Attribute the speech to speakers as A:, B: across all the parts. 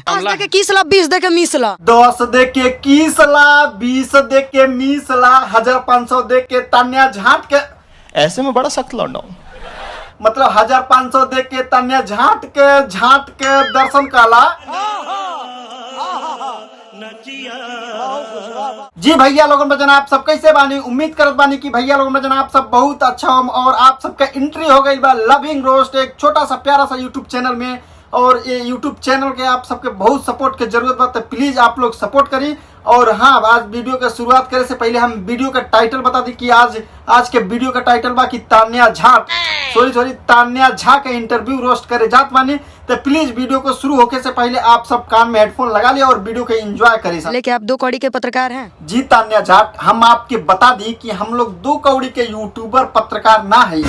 A: 10 दे के कीसला 20 दे के मीसला
B: 10 दे के कीसला 20 दे के मीसला 1500 दे के तान्या झाट के।
C: ऐसे में बड़ा सख्त लौंडा हूं।
B: मतलब 1500 दे के तान्या झाट के दर्शन काला। जी भैया लोगन बजन आप सब कैसे बानी? उम्मीद करत बानी कि भैया लोगन बजन आप सब बहुत अच्छा हो और आप सबका एंट्री हो गई बा लविंग रोस्ट एक छोटा सा प्यारा सा यूट्यूब चैनल में। और ये यूट्यूब चैनल के आप सबके बहुत सपोर्ट की जरूरत बा, तो प्लीज आप लोग सपोर्ट करी। और हाँ, आज वीडियो के शुरुआत करे से पहले हम वीडियो का टाइटल बता दी कि आज के वीडियो का टाइटल बा कि तान्या झा के इंटरव्यू रोस्ट करे जात बानी। तो प्लीज वीडियो को शुरू होके से पहले आप सब कान में हेडफोन लगा लिया और वीडियो को एंजॉय करें।
A: लेकिन आप 2 कौड़ी के पत्रकार हैं। जी
B: तान्या झा, हम आपके बता दी कि हम लोग 2 कौड़ी के यूट्यूबर पत्रकार ना है,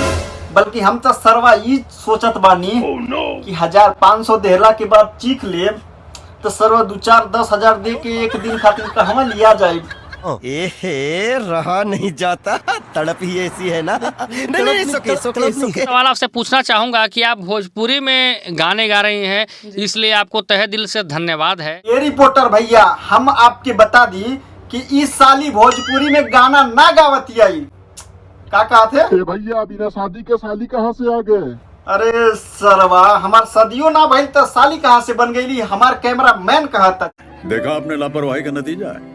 B: बल्कि हम तो सरवा ये सोचत बानी कि 1500 देहला के बाद चीख ले तो सरवा 2-4-10 दे के एक दिन खातिर कहवा लिया जाए।
C: रहा नहीं जाता, तड़प ही ऐसी है ना। नहीं,
D: सवाल आपसे पूछना चाहूंगा कि आप भोजपुरी में गाने गा रही हैं, इसलिए आपको तहे दिल से धन्यवाद है।
B: ये रिपोर्टर भैया, हम आपके बता दी कि इस साली भोजपुरी में गाना ना गावती आई। का कहते
E: भैया बिना शादी के साली कहाँ से आ गए?
B: अरे सरवा, हमार सदियों ना भइल तो साली कहाँ से बन गई? हमार कैमरा मैन कहता।
F: देखा आपने लापरवाही का नतीजा है।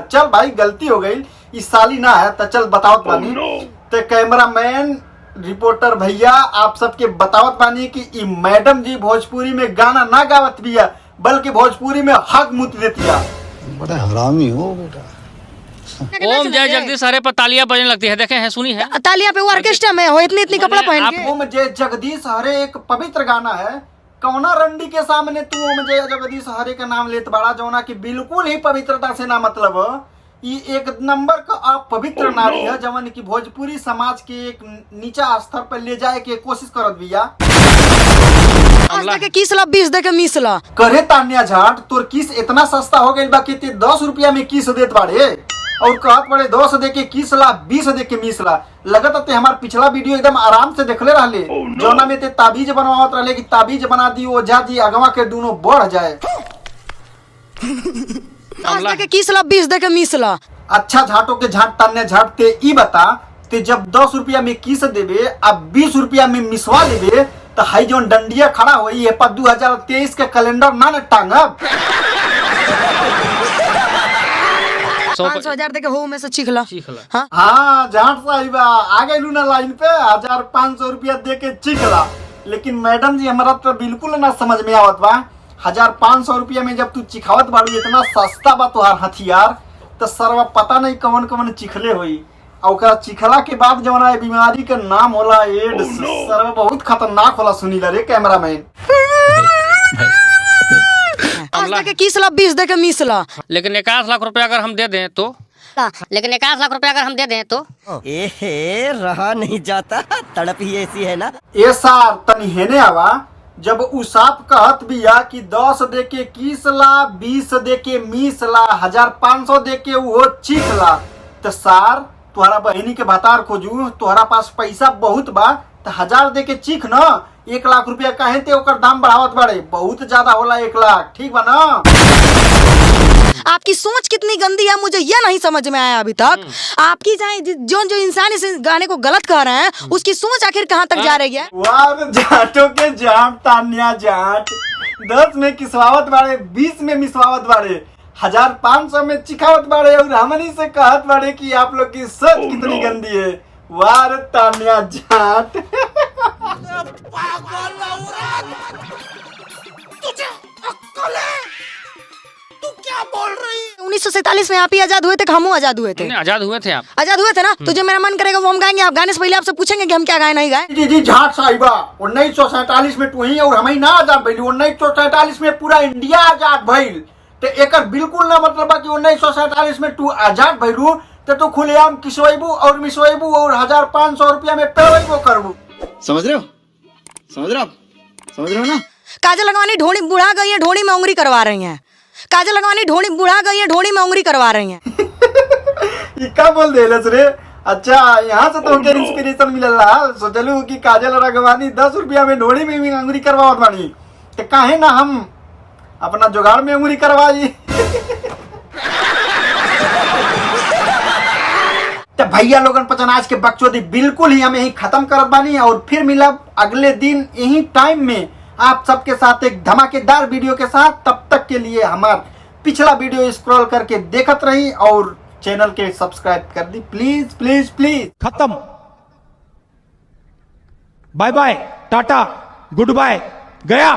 B: चल भाई, गलती हो गई, इस साली ना है तो चल बतावत बानी। तो कैमरा मैन रिपोर्टर भैया आप सबके बतावत बानी कि ई मैडम जी भोजपुरी में गाना ना गावत बिया, बल्कि भोजपुरी में हक मुत देती है।
G: बड़ा हरामी हो बेटा।
D: ओम जय जगदीश हरे पर तालियां बजने लगती है, देखे हैं, सुनी है
A: तालियां पे वो ऑर्केस्ट्रा में हो इतनी कपड़ा पहन के।
B: ओम जय जगदीश हरे एक पवित्र गाना है। कौना रंडी के सामने तू ओम जय जगदीश हरे का नाम लेत बड़ा, जौना की बिल्कुल ही पवित्रता से ना मतलब। ये एक नंबर का आप पवित्र नारी है, जवन की भोजपुरी समाज के एक नीचा स्तर पर ले जाए के कोशिश करत बिया।
A: 10 दे के कीसला 20 दे के मीसला
B: करे तान्या झाट, तोर किस इतना सस्ता हो गई बा कि 10 रुपया में किस देत बाड़े और कहत पड़े 10 दे के कीसला 20 दे के मीसला। लगत ते हमार पिछला वीडियो एकदम आराम से देखले रहले, जौना में ते ताबीज बनवावत रहले कि ताबीज बना दी ओझा जी अगवा के दोनों बढ़ जाए।
A: 10 दे के कीसला 20 दे के मीसला।
B: अच्छा झाटो के झाट तान्या झाट, ते ई बता ते जब 10 रुपया में किस देवे अब 20 रुपया में मिसवा देवे तो हाई जौन डंडिया खड़ा हुई है 2023 के कैलेंडर ना टांगब।
A: 500,000 दे के हो में से चिखला।
B: हाँ झाट साहिबा आ गई ना लाइन पे 1500 रुपया दे के चिखला। लेकिन मैडम जी हमारा तो बिल्कुल ना समझ में आवत बा। 1500 रुपया में जब तू चिखावत बाड़ू, इतना सस्ता बा तुहार हथियार, तो सरवा पता नहीं कौन कौन चिखले हुई। और चिखला के बाद जौन है बीमारी का नाम होला एड्स। सरवा बहुत खतरनाक होला, सुनी रे कैमरा मैन।
A: 10 दे के कीसला 20 दे के मीसला।
D: लेकिन 1 लाख रुपया अगर हम दे दें तो
C: रहा नहीं जाता, तड़प ही ऐसी है ना।
B: ए सार तनी हेने आवा, जब उ साफ कहत बिया कि 10 दे के कीसला 20 दे के मीसला 1500 दे के वो चिखला, तो सार तुहरा बहिनी के भतार खोजू, तुहरा पास पैसा बहुत बा तो 1000 दे के चीख न। 1 लाख रुपया काहे ते ओकर दाम बढ़ावत बाड़े? बहुत ज्यादा होला 1 लाख, ठीक बा ना?
A: आपकी सोच कितनी गंदी है, मुझे यह नहीं समझ में आया अभी तक। आपकी जो इंसान इस गाने को गलत कह रहे हैं, उसकी सोच आखिर कहाँ तक जा रही है?
B: वाह जाटो के जाट तान्या जाट, 10 में किसवावत बाड़े, 20 में मिसवावत बाड़े, 1500 में चिखावत बाड़े और हमनी से कहत बाड़े कि आप लोग की सोच कितनी गंदी है। वाह तान्या जाट।
A: तुझे अक्ल है? तू क्या बोल रही है? 1947 में आप ही आजाद हुए थे कि हम आजाद हुए थे?
D: आजाद हुए थे आप।
A: आजाद हुए थे ना, तो जो मेरा मन करेगा वो हम गाएंगे। आप गाने से पहले आपसे पूछेंगे कि हम क्या गाए नहीं गाए।
B: जी झाट साहिबा, 1947 में तू ही और हम ही ना आजाद भइल। 1947 में पूरा इंडिया आजाद भइल, तो एक बिल्कुल ना मतलब कि 1947 में तू आजाद भइलू तो तू खुलेआम किसवेबू और मिसवेबू और 1500 रुपया में पेवेबू करबू।
G: समझ रहे हो ना?
A: काजल लगवानी ढोड़ी बुढ़ा गई है, ढोड़ी में उंगली करवा रही हैं। काजल लगवानी ढोड़ी बुढ़ा गई है, ढोड़ी में उंगली करवा रही हैं।
B: ये क्या बोल दे रे? अच्छा, यहाँ से तो उनके इंस्पिरेशन मिलला। सोचलू कि काजल रगवानी 10 रुपया में ढोड़ी में भी अंगुरी करवावत बानी, तो काहे ना हम अपना जुगाड़ में उंगली करवाई। तो भैया लोगन पचन आज के बकचोदी बिल्कुल ही हमें ही खत्म करत बानी और फिर मिलब अगले दिन यही टाइम में आप सबके साथ एक धमाकेदार वीडियो के साथ। तब तक के लिए हमारा पिछला वीडियो स्क्रॉल करके देखत रही और चैनल के सब्सक्राइब कर दी प्लीज प्लीज प्लीज।
H: खत्म। Bye bye, tata, good bye, गया।